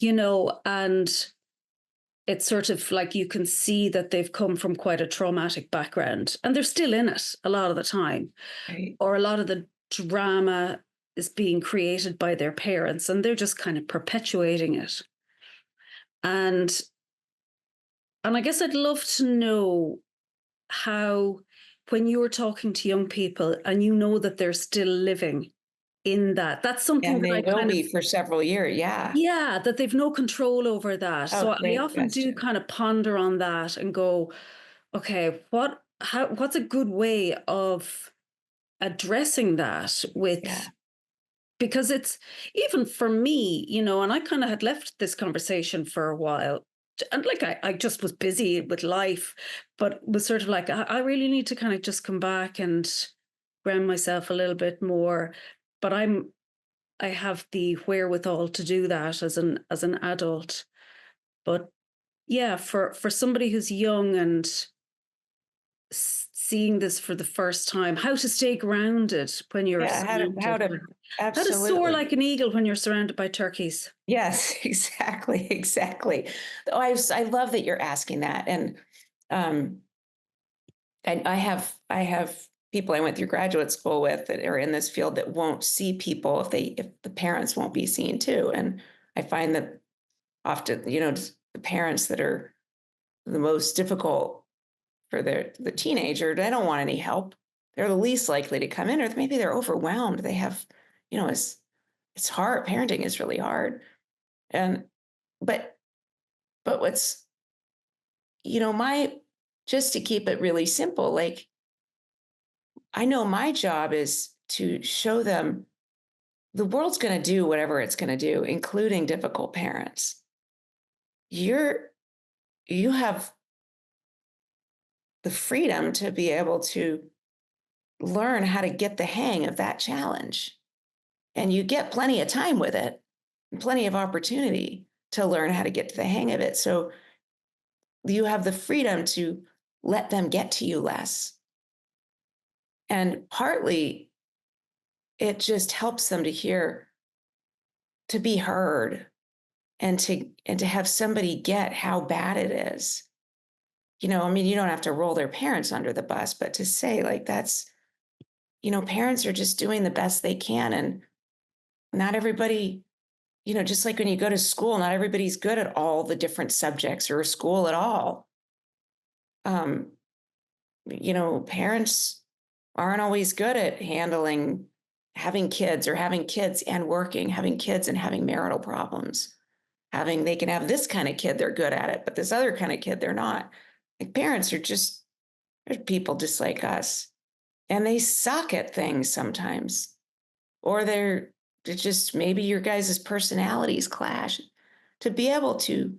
and it's sort of like you can see that they've come from quite a traumatic background and they're still in it a lot of the time. Right. Or a lot of the drama is being created by their parents and they're just kind of perpetuating it. And I guess I'd love to know how, when you're talking to young people and you know that they're still living in that's something And that they I will kind be of, for several years. Yeah. yeah, that they've no control over that. So Oh, I great often do question. kind of ponder on that and go, okay, what's a good way of addressing that with, Yeah. because it's, even for me, and I kind of had left this conversation for a while. And like I just was busy with life, but was sort of like, I really need to kind of just come back and ground myself a little bit more. But I have the wherewithal to do that as an adult. But yeah, for somebody who's young and seeing this for the first time, how to stay grounded when you're Yeah. How to how to soar absolutely. like an eagle when you're surrounded by turkeys. Yes, exactly, exactly. Oh, I love that you're asking that. And I have people I went through graduate school with that are in this field that won't see people if the parents won't be seen too. And I find that often, just the parents that are the most difficult for the teenager, they don't want any help. They're the least likely to come in, or maybe they're overwhelmed. They have, it's hard. Parenting is really hard. And but what's, my, just to keep it really simple, like, I know my job is to show them the world's going to do whatever it's going to do, including difficult parents. You have the freedom to be able to learn how to get the hang of that challenge. And you get plenty of time with it, and plenty of opportunity to learn how to get to the hang of it. So you have the freedom to let them get to you less. And partly it just helps them to be heard, and to have somebody get how bad it is. I mean, you don't have to roll their parents under the bus, but to say, like, that's, parents are just doing the best they can, and not everybody just like when you go to school, not everybody's good at all the different subjects or school at all. Parents aren't always good at handling having kids or having kids and working, having kids and having marital problems. They can have this kind of kid, they're good at it, but this other kind of kid, they're not. Like parents they're people just like us, and they suck at things sometimes, or they're just, maybe your guys' personalities clash. To be able to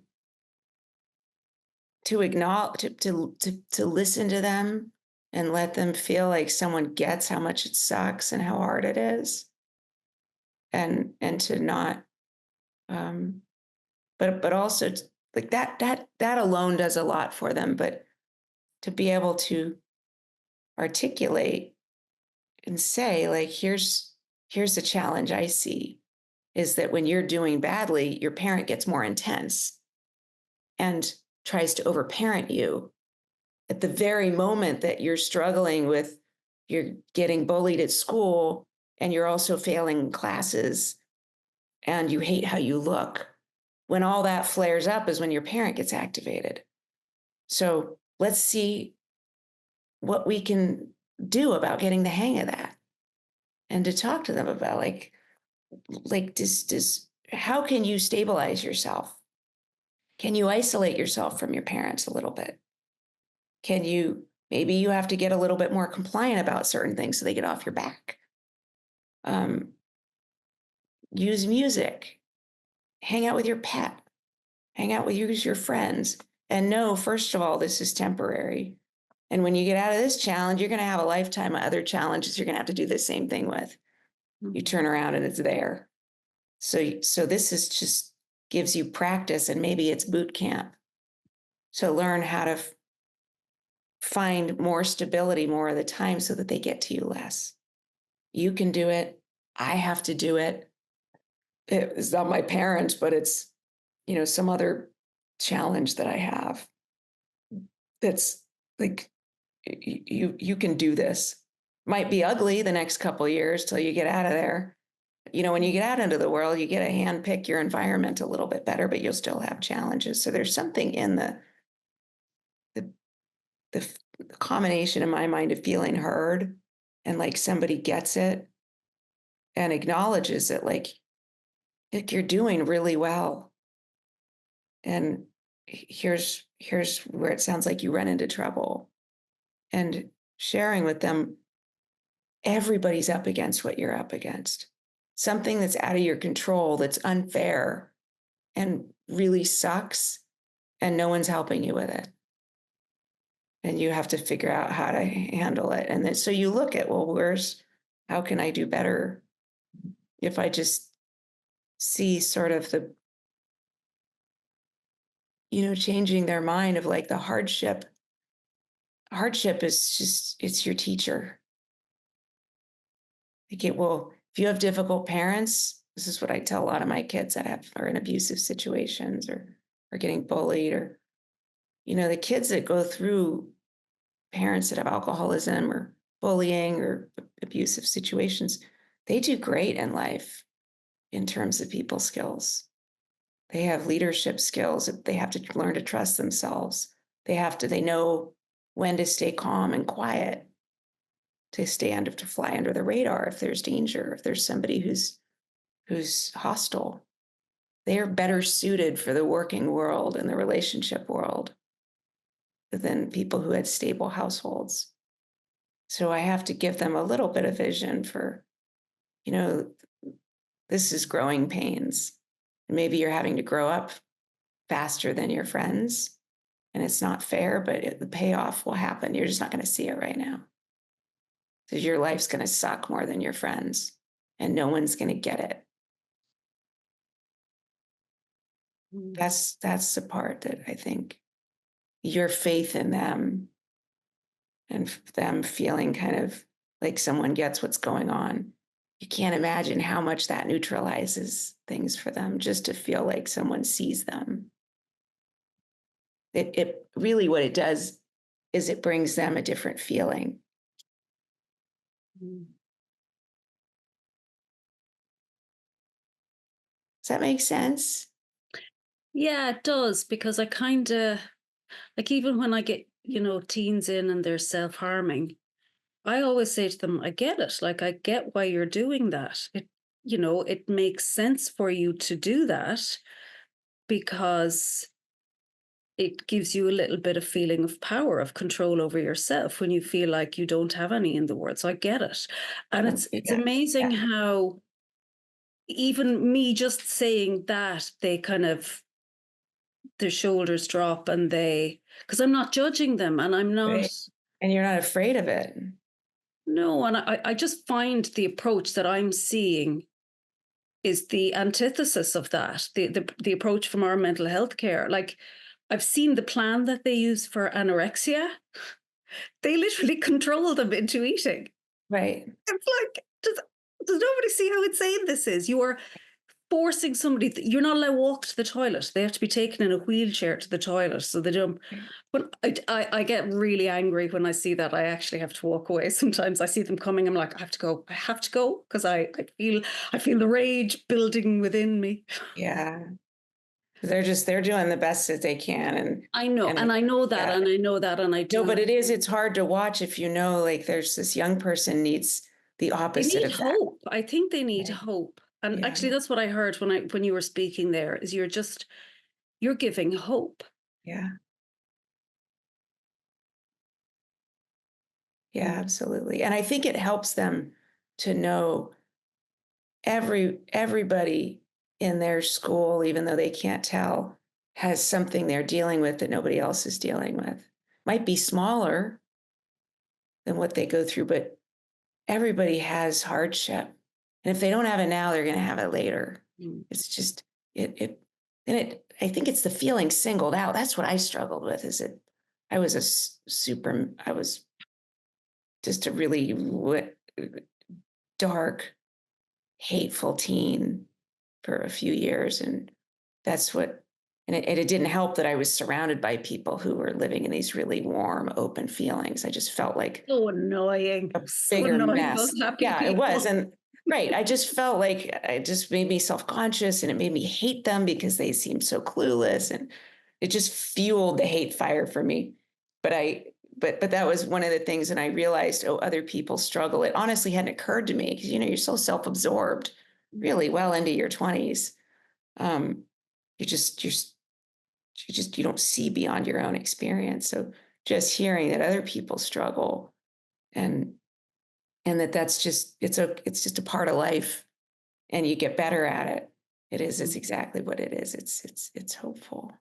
acknowledge, to listen to them and let them feel like someone gets how much it sucks and how hard it is, and to not, but also like that alone does a lot for them. But to be able to articulate and say, like, here's the challenge I see, is that when you're doing badly, your parent gets more intense and tries to overparent you at the very moment that you're struggling with, you're getting bullied at school and you're also failing classes and you hate how you look. When all that flares up is when your parent gets activated. So let's see what we can do about getting the hang of that, and to talk to them about like how can you stabilize yourself? Can you isolate yourself from your parents a little bit? Maybe you have to get a little bit more compliant about certain things so they get off your back. Use music, hang out with your pet, hang out with your friends, and know, first of all, this is temporary. And when you get out of this challenge, you're going to have a lifetime of other challenges you're going to have to do the same thing with. You turn around and it's there. So this is just gives you practice, and maybe it's boot camp to learn how to find more stability more of the time so that they get to you less. You can do it. I have to do it. It's not my parents, but it's, some other challenge that I have. That's like, you can do this. Might be ugly the next couple of years till you get out of there. When you get out into the world, you get to handpick your environment a little bit better, but you'll still have challenges. So there's something in the combination in my mind of feeling heard and like somebody gets it and acknowledges it, like you're doing really well. And here's where it sounds like you run into trouble, and sharing with them, everybody's up against what you're up against. Something that's out of your control, that's unfair and really sucks, and no one's helping you with it. And you have to figure out how to handle it. And then so you look at, well, how can I do better if I just see sort of the, changing their mind of like the hardship. Hardship is just, it's your teacher. Like if you have difficult parents, this is what I tell a lot of my kids that are in abusive situations or are getting bullied, or, the kids that go through parents that have alcoholism or bullying or abusive situations, they do great in life in terms of people skills. They have leadership skills. They have to learn to trust themselves. They know when to stay calm and quiet, to fly under the radar if there's danger, if there's somebody who's hostile. They are better suited for the working world and the relationship world than people who had stable households. So I have to give them a little bit of vision for, this is growing pains. Maybe you're having to grow up faster than your friends, and it's not fair, but the payoff will happen. You're just not going to see it right now. Because your life's going to suck more than your friends, and no one's going to get it. That's the part that I think your faith in them and them feeling kind of like someone gets what's going on. You can't imagine how much that neutralizes things for them, just to feel like someone sees them. It really, what it does is it brings them a different feeling. Does that make sense? Yeah, it does, because I kind of like, even when I get, teens in and they're self-harming, I always say to them, I get it. Like, I get why you're doing that. It makes sense for you to do that because it gives you a little bit of feeling of power, of control over yourself when you feel like you don't have any in the world. So I get it. And it's Yeah. amazing how even me just saying that, they kind of, their shoulders drop, and because I'm not judging them, and I'm not. Right. And you're not afraid of it. No, and I just find the approach that I'm seeing is the antithesis of that. The approach from our mental health care. Like, I've seen the plan that they use for anorexia. They literally control them into eating. Right. It's like, does nobody see how insane this is? You are forcing somebody. You're not allowed to walk to the toilet. They have to be taken in a wheelchair to the toilet, so they don't. But I get really angry when I see that. I actually have to walk away. Sometimes I see them coming. I'm like, I have to go. I have to go, because I feel the rage building within me. Yeah. They're doing the best that they can. I know, and I know that, yeah. and I know that, and I do. No, but it's hard to watch if like there's this young person needs the They opposite need of that. hope. I think they need Right. hope. And Yeah. actually, that's what I heard when you were speaking there, is you're giving hope. Yeah. Yeah, absolutely. And I think it helps them to know everybody in their school, even though they can't tell, has something they're dealing with that nobody else is dealing with. Might be smaller than what they go through, but everybody has hardship. And if they don't have it now, they're going to have it later. It's just I think it's the feeling singled out. That's what I struggled with. I was I was just a really dark, hateful teen for a few years. And that's what, and it didn't help that I was surrounded by people who were living in these really warm, open feelings. I just felt like So annoying. a So bigger annoying, mess. those happy Yeah, it people. was. And right. I just felt like it just made me self-conscious, and it made me hate them because they seemed so clueless, and it just fueled the hate fire for me. But that was one of the things. And I realized, oh, other people struggle. It honestly hadn't occurred to me because, you're so self-absorbed really well into your 20s. You don't see beyond your own experience. So just hearing that other people struggle, and that's just, it's just a part of life, and you get better at it. It's exactly what it is. It's hopeful.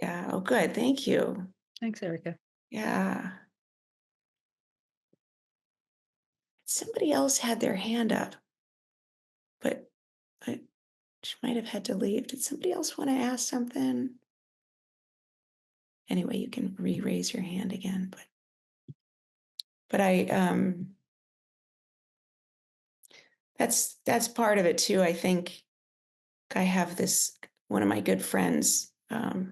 Yeah. Oh, good. Thank you. Thanks, Erica. Yeah. Somebody else had their hand up, but she might have had to leave. Did somebody else want to ask something? Anyway, you can re-raise your hand again, but that's part of it too. I think I have one of my good friends. I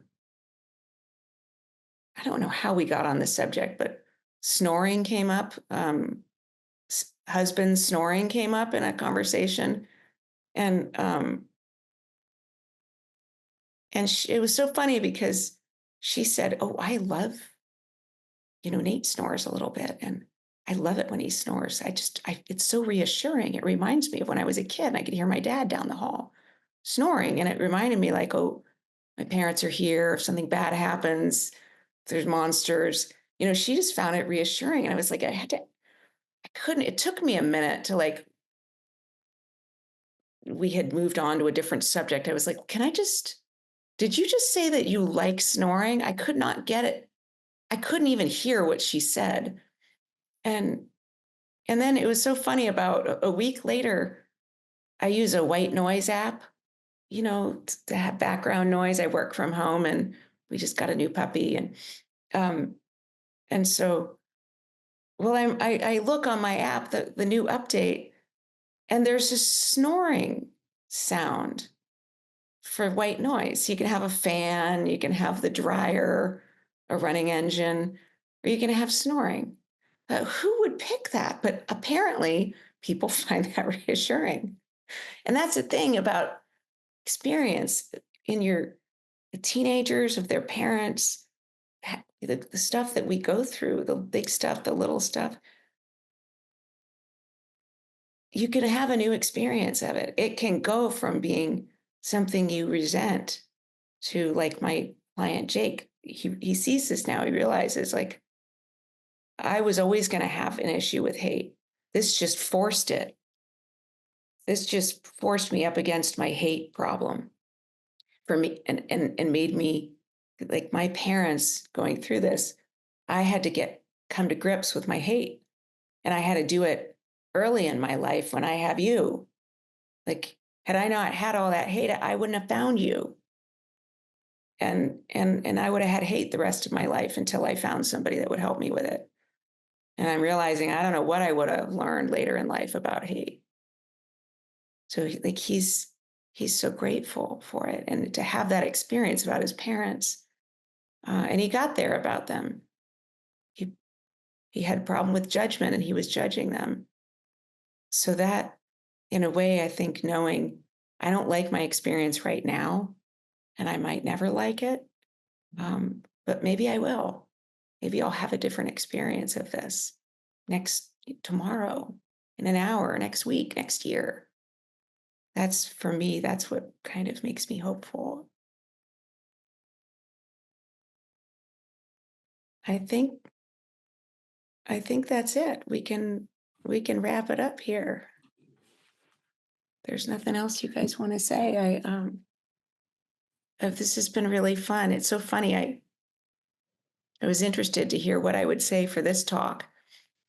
don't know how we got on the subject, but snoring came up. Husband snoring came up in a conversation, and it was so funny because she said, "Oh, I love, Nate snores a little bit, and I love it when he snores. It's so reassuring. It reminds me of when I was a kid and I could hear my dad down the hall snoring. And it reminded me, like, oh, my parents are here. If something bad happens, there's monsters. She just found it reassuring. And I was like, it took me a minute to, like, we had moved on to a different subject. I was like, did you just say that you like snoring? I could not get it. I couldn't even hear what she said. And then it was so funny. About a week later, I use a white noise app, to have background noise. I work from home, and we just got a new puppy. And so, well, I look on my app, the new update, and there's a snoring sound for white noise. You can have a fan, you can have the dryer, a running engine, or you can have snoring. Who would pick that? But apparently people find that reassuring. And that's the thing about experience in your the teenagers of their parents, the stuff that we go through, the big stuff, the little stuff, you can have a new experience of it. It can go from being something you resent to, like my client Jake, he sees this now. He realizes, like, I was always going to have an issue with hate. This just forced it. This just forced me up against my hate problem for me, and made me, like, my parents going through this. I had to come to grips with my hate, and I had to do it early in my life when I have you. Like, had I not had all that hate, I wouldn't have found you. And I would have had hate the rest of my life until I found somebody that would help me with it. And I'm realizing I don't know what I would have learned later in life about hate. So, like, he's so grateful for it, and to have that experience about his parents, and he got there about them. He had a problem with judgment, and he was judging them. So that, in a way, I think, knowing I don't like my experience right now, and I might never like it, but maybe I will. Maybe I'll have a different experience of this tomorrow, in an hour, next week, next year. That's, for me, that's what kind of makes me hopeful. I think that's it. We can wrap it up here. There's nothing else you guys want to say. This has been really fun. It's so funny. I was interested to hear what I would say for this talk,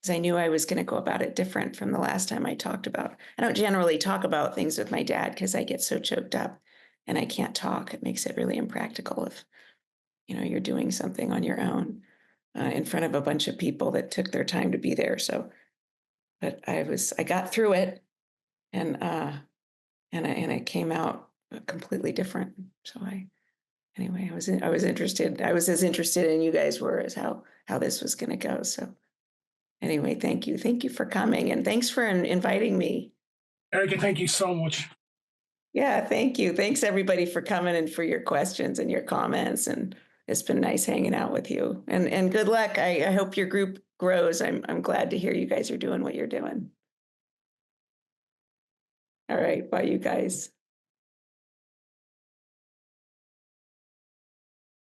because I knew I was going to go about it different from the last time I talked about. I don't generally talk about things with my dad because I get so choked up and I can't talk. It makes it really impractical if, you're doing something on your own in front of a bunch of people that took their time to be there. So, but I got through it, and it came out completely different. So anyway, I was interested. I was as interested in you guys were as how this was going to go. So anyway, thank you for coming, and thanks for inviting me. Erika, thank you so much. Yeah, thank you. Thanks everybody for coming and for your questions and your comments, and it's been nice hanging out with you. And good luck. I hope your group grows. I'm glad to hear you guys are doing what you're doing. All right, bye, you guys.